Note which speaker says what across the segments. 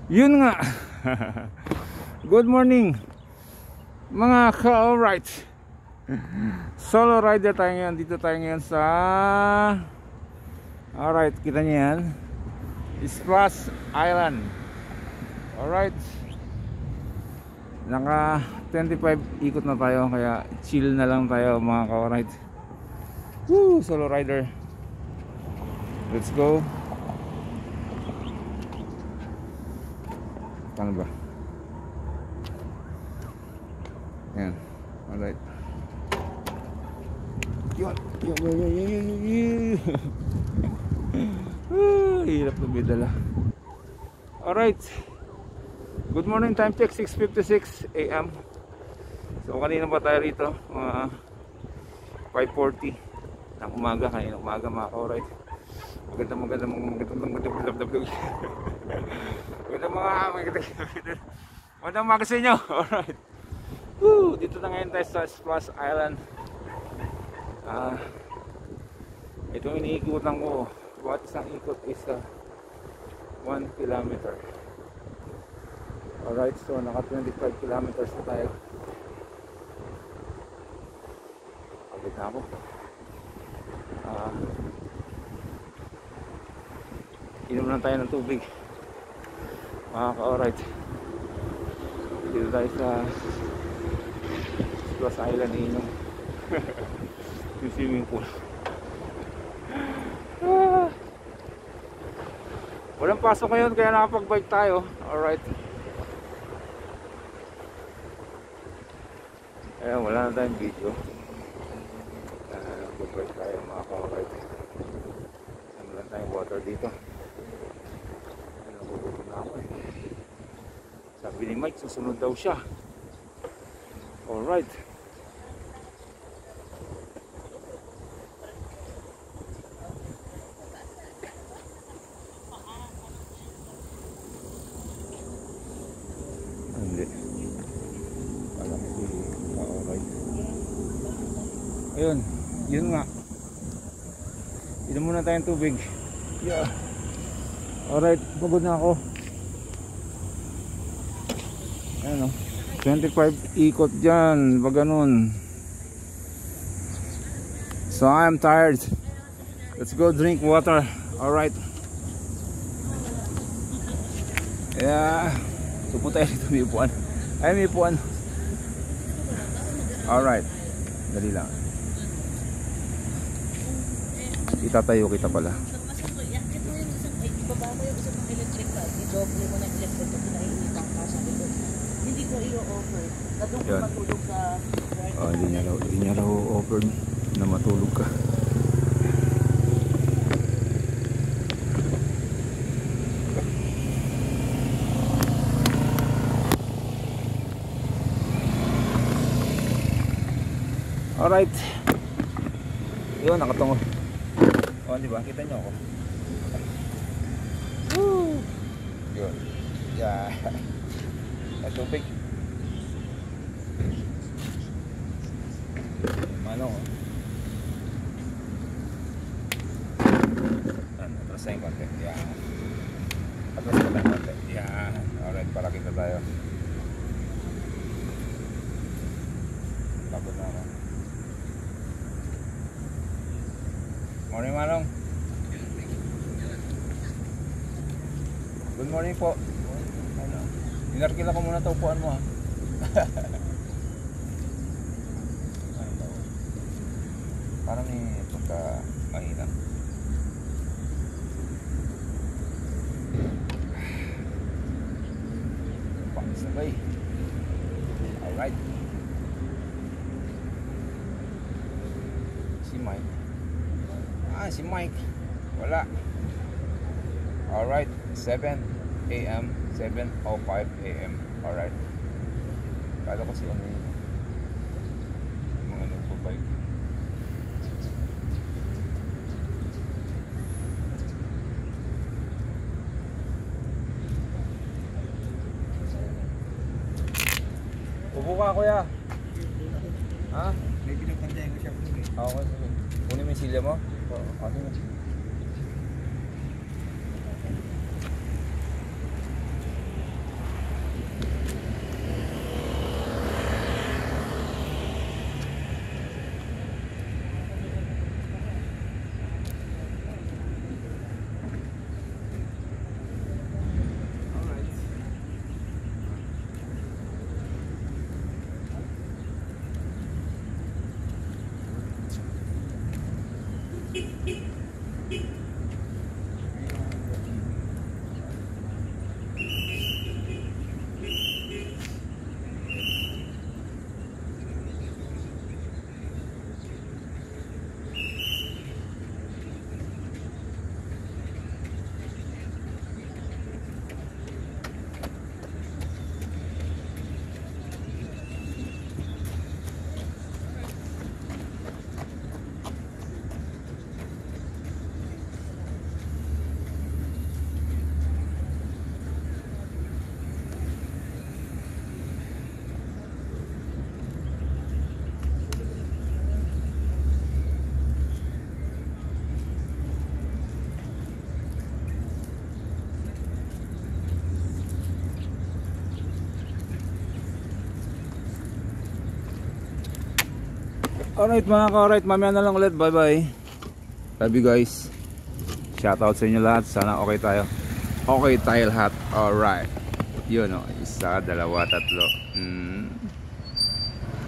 Speaker 1: Yun nga. Good morning mga ka-alright. Solo rider tayo ngayon. Dito tayo ngayon sa alright, kita niyo yan, Splash Island. Alright, naka 25 ikot na tayo, kaya chill na lang tayo mga ka-alright. Woo, solo rider. Let's go. Paano ba? Ayan. Alright. Yun. Hirap na bidala. Alright. Good morning, time check 6:56 AM. So kanina pa tayo rito, 5:40 ng umaga, kanina umaga mga ka-alright. Magandang umaga sa inyo. Alright. Woo, dito na ngayon tayo sa Splash Island. Itong iniikutan ko, bawat isang ikot is 1 kilometer. Alright, so naka 25 kilometers na tayo. Pagod na ako. Inom lang tayo ng tubig mga ka-alright. Dito tayo sa Splash Island, inom. Yung swimming pool. Walang pasok ngayon kaya nakapag-bike tayo. Alright. Ayan, wala na tayong video. Nakapag-bike tayo mga ka-alright. Wala na tayong water dito. Sabi ni Mike, susunod daw siya. Alright. Hindi. Alam si alright. Ayun, yun nga. Inom muna tayong tubig. Yeah. Alright, pagod na ako. Ayan o, 25 ikot dyan, pag ganun. So I'm tired. Let's go drink water. Alright. Yeah. Tupo tayo dito, may upuan. Ay, may upuan. Alright. Dali lang. Itatayo kita pala.
Speaker 2: Ibaba mo yung isang electric fan, i-double mo ng electric fan, pinahihitang ka sa likod. Hindi ko i-offer na doon ko matulog sa...
Speaker 1: Hindi niya raw offer na matulog ka. Alright. Yun, nakatungo. O, diba? Kita nyo ako. Woo! Yun. Yeah. At tubig. Manong. Atras na yung konti. Yeah. Atras na yung konti. Yeah. Alright, para kita tayo. Tapos na ako. Morning, Manong. Good morning po. Dinarkila ko muna ito, upuan mo ha. Parang may pagka mahina. Pangsabay. Alright. Si Mike. Si Mike. Wala. Alright. 7 AM, 7:05 AM. Alright. Kala ko si ano yun, mga nagpabike. Upo ka, kuya. Ha?
Speaker 3: May pinagpantayan ko siya po eh.
Speaker 1: Okay, sige. Kunin mo yung silya mo? Oo. Okay na. Alright mga ka-alright, mamaya na lang ulit. Bye bye. Love you guys. Shoutout sa inyo lahat. Sana okay tayo. Okay tayo lahat. Alright. Yun o. Isa, dalawa, tatlo.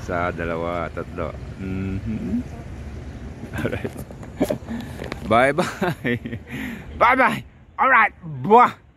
Speaker 1: Isa, dalawa, tatlo. Alright. Bye bye. Bye bye. Alright. Buah.